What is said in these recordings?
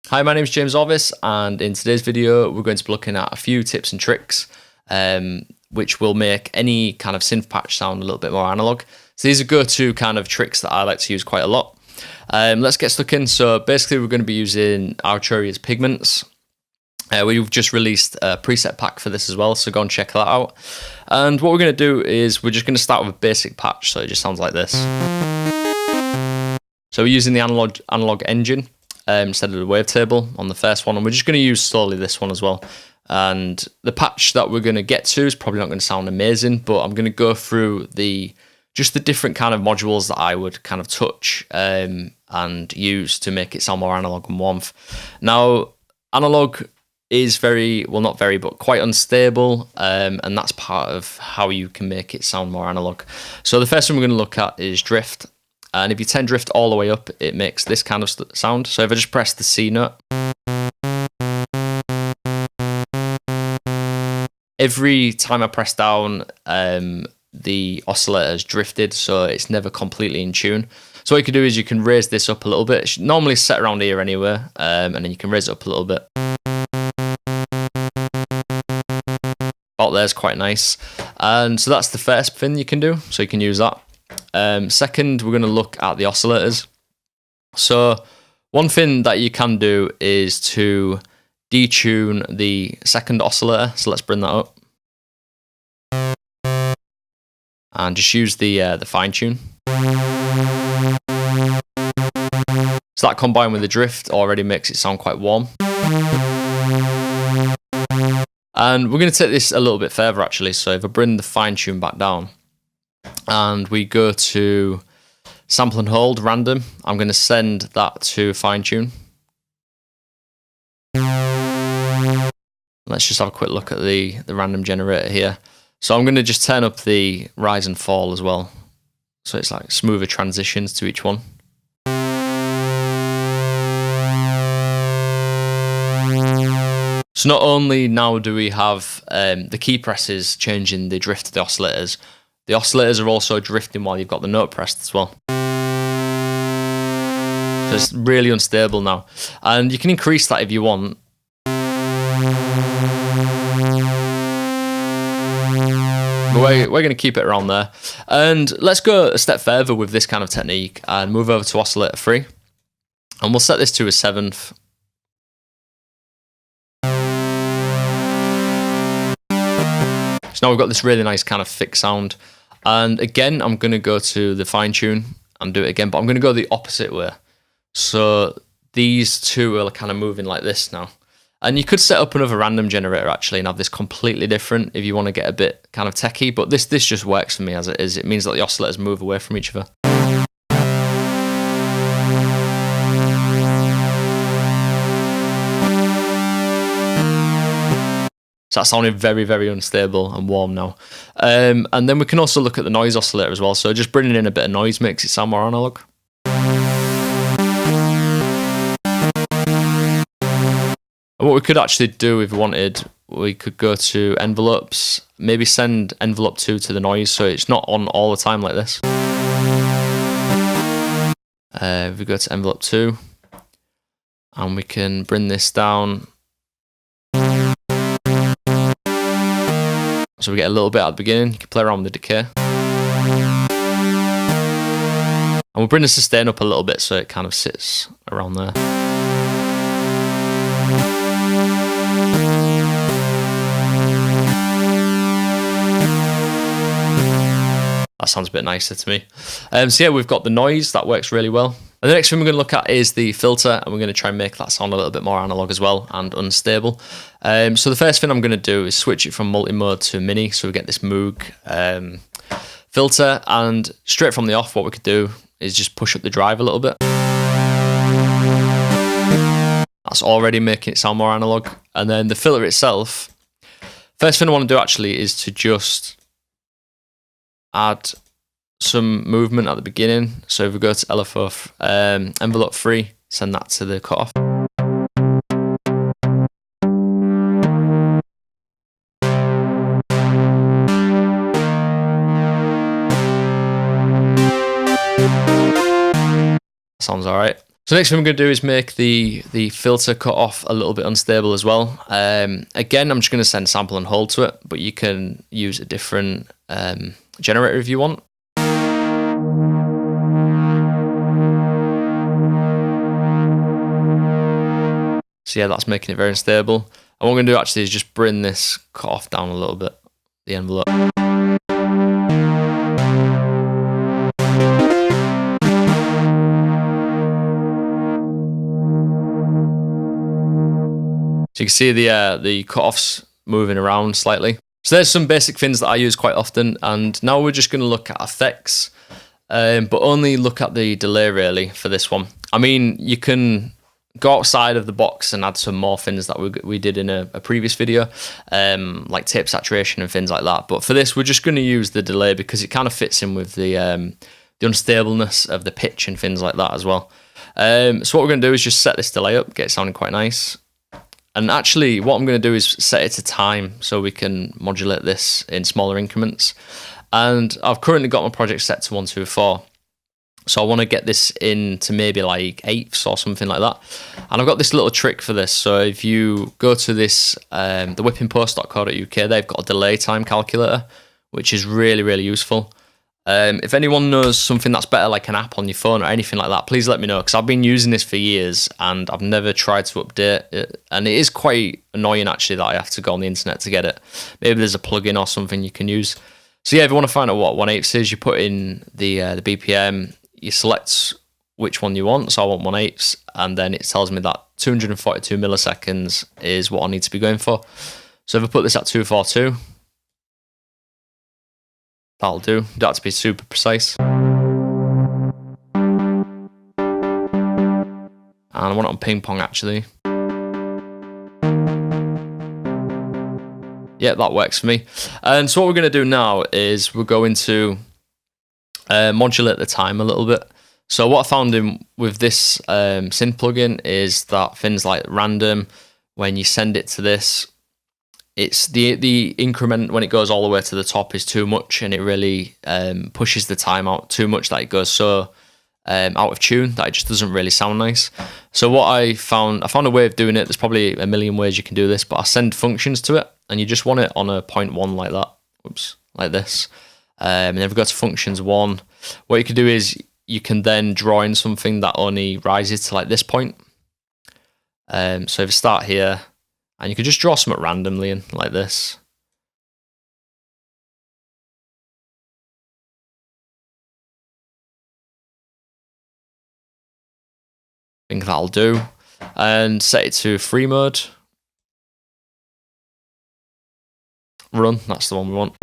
Hi, my name is James Orvis, and in today's video we're going to be looking at a few tips and tricks which will make any kind of synth patch sound a little bit more analog. So these are go-to kind of tricks that I like to use quite a lot. Let's get stuck in. So basically we're going to be using Arturia's Pigments. We've just released a preset pack for this as well, so go and check that out. And what we're going to do is we're just going to start with a basic patch, so it just sounds like this. So we're using the analog engine instead of the wavetable on the first one, and we're just going to use solely this one as well. And the patch that we're going to get to is probably not going to sound amazing, but I'm going to go through just the different kind of modules that I would kind of touch and use to make it sound more analog and warmth. Now, analog is not very, but quite unstable, and that's part of how you can make it sound more analog. So the first one we're going to look at is drift. And if you turn drift all the way up, it makes this kind of sound. So if I just press the C note, every time I press down, the oscillator is drifted, so it's never completely in tune. So what you can do is you can raise this up a little bit. It should normally set around here anyway, and then you can raise it up a little bit. About there's quite nice. And so that's the first thing you can do, so you can use that. Second, we're going to look at the oscillators. So one thing that you can do is to detune the second oscillator. So let's bring that up. And just use the fine tune. So that combined with the drift already makes it sound quite warm. And we're going to take this a little bit further actually. So if I bring the fine tune back down, and we go to sample and hold random, I'm going to send that to fine tune. Let's just have a quick look at the random generator here. So I'm going to just turn up the rise and fall as well, so it's like smoother transitions to each one. So not only now do we have the key presses changing the drift of the oscillators are also drifting while you've got the note pressed as well. So it's really unstable now. And you can increase that if you want. But we're going to keep it around there. And let's go a step further with this kind of technique and move over to oscillator 3. And we'll set this to a 7th. So now we've got this really nice kind of thick sound. And again, I'm going to go to the fine tune and do it again, but I'm going to go the opposite way. So these two are kind of moving like this now. And you could set up another random generator actually and have this completely different if you want to get a bit kind of techie, but this just works for me as it is. It means that the oscillators move away from each other. So that sounded very, very unstable and warm now. And then we can also look at the noise oscillator as well. So just bringing in a bit of noise makes it sound more analog. And what we could actually do if we wanted, we could go to envelopes, maybe send envelope 2 to the noise so it's not on all the time like this. If we go to envelope 2, and we can bring this down. So we get a little bit at the beginning. You can play around with the decay. And we'll bring the sustain up a little bit so it kind of sits around there. That sounds a bit nicer to me. So yeah, we've got the noise. That works really well. And the next thing we're going to look at is the filter, and we're going to try and make that sound a little bit more analog as well and unstable. So the first thing I'm going to do is switch it from multi-mode to mini, so we get this Moog filter, and straight from the off what we could do is just push up the drive a little bit. That's already making it sound more analog. And then the filter itself, first thing I want to do actually is to just add some movement at the beginning. So if we go to LFO envelope 3, send that to the cutoff. Sounds alright. So next thing I'm going to do is make the filter cutoff a little bit unstable as well. Again, I'm just going to send sample and hold to it, but you can use a different generator if you want. So yeah, that's making it very unstable. And what I'm going to do actually is just bring this cutoff down a little bit, the envelope. So you can see the cutoffs moving around slightly. So there's some basic things that I use quite often, and now we're just going to look at effects, but only look at the delay really for this one. I mean, you can go outside of the box and add some more things that we did in a previous video, like tape saturation and things like that. But for this, we're just going to use the delay because it kind of fits in with the unstableness of the pitch and things like that as well. So what we're going to do is just set this delay up, get it sounding quite nice. And actually, what I'm going to do is set it to time so we can modulate this in smaller increments. And I've currently got my project set to 1, 2, 4. So I want to get this into maybe like eighths or something like that. And I've got this little trick for this. So if you go to this, the whippingpost.co.uk, they've got a delay time calculator, which is really, really useful. If anyone knows something that's better, like an app on your phone or anything like that, please let me know, because I've been using this for years and I've never tried to update it. And it is quite annoying actually that I have to go on the internet to get it. Maybe there's a plugin or something you can use. So yeah, if you want to find out what 1/8 is, you put in the BPM, you select which one you want. So I want 1/8, and then it tells me that 242 milliseconds is what I need to be going for. So if I put this at 242, that'll do. Don't have to be super precise. And I want it on ping pong actually. Yeah, that works for me. And so what we're going to do now is we're going to modulate the time a little bit. So what I found with this synth plugin is that things like random, when you send it to this, it's the increment when it goes all the way to the top is too much, and it really pushes the time out too much that it goes so out of tune that it just doesn't really sound nice. So what I found a way of doing it. There's probably a million ways you can do this, but I send functions to it, and you just want it on a 0.1 like that. Oops, like this. And then if we go to functions 1, what you can do is you can then draw in something that only rises to like this point. So if you start here, and you can just draw something randomly in like this. I think that'll do. And set it to free mode. Run, that's the one we want.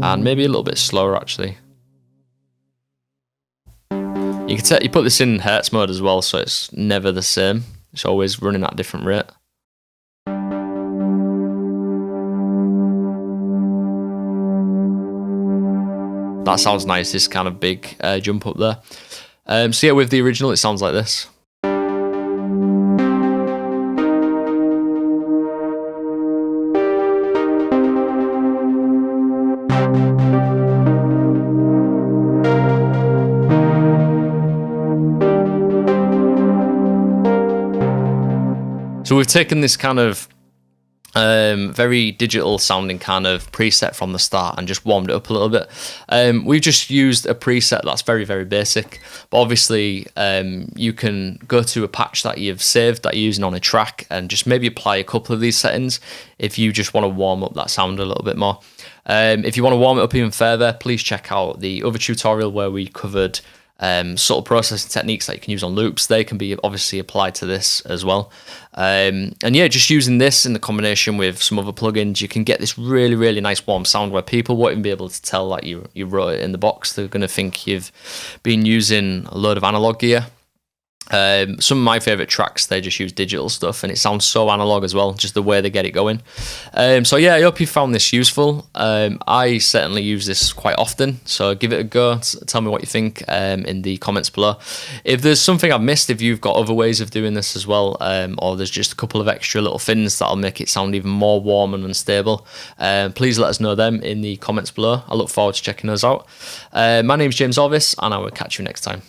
And maybe a little bit slower actually. You put this in hertz mode as well, so it's never the same. It's always running at a different rate. That sounds nice, this kind of big jump up there. So yeah, with the original, it sounds like this. So we've taken this kind of very digital sounding kind of preset from the start and just warmed it up a little bit. We've just used a preset that's very, very basic, but obviously you can go to a patch that you've saved that you're using on a track and just maybe apply a couple of these settings if you just want to warm up that sound a little bit more. If you want to warm it up even further, please check out the other tutorial where we covered subtle processing techniques that you can use on loops. They can be obviously applied to this as well. And yeah, just using this in the combination with some other plugins, you can get this really, really nice warm sound where people won't even be able to tell that you wrote it in the box. They're going to think you've been using a load of analog gear. Some of my favourite tracks, they just use digital stuff, and it sounds so analog as well, just the way they get it going. So yeah, I hope you found this useful. I certainly use this quite often, so give it a go. Tell me what you think in the comments below. If there's something I've missed, if you've got other ways of doing this as well, or there's just a couple of extra little things that'll make it sound even more warm and unstable, please let us know them in the comments below. I look forward to checking those out. My name's James Orvis, and I will catch you next time.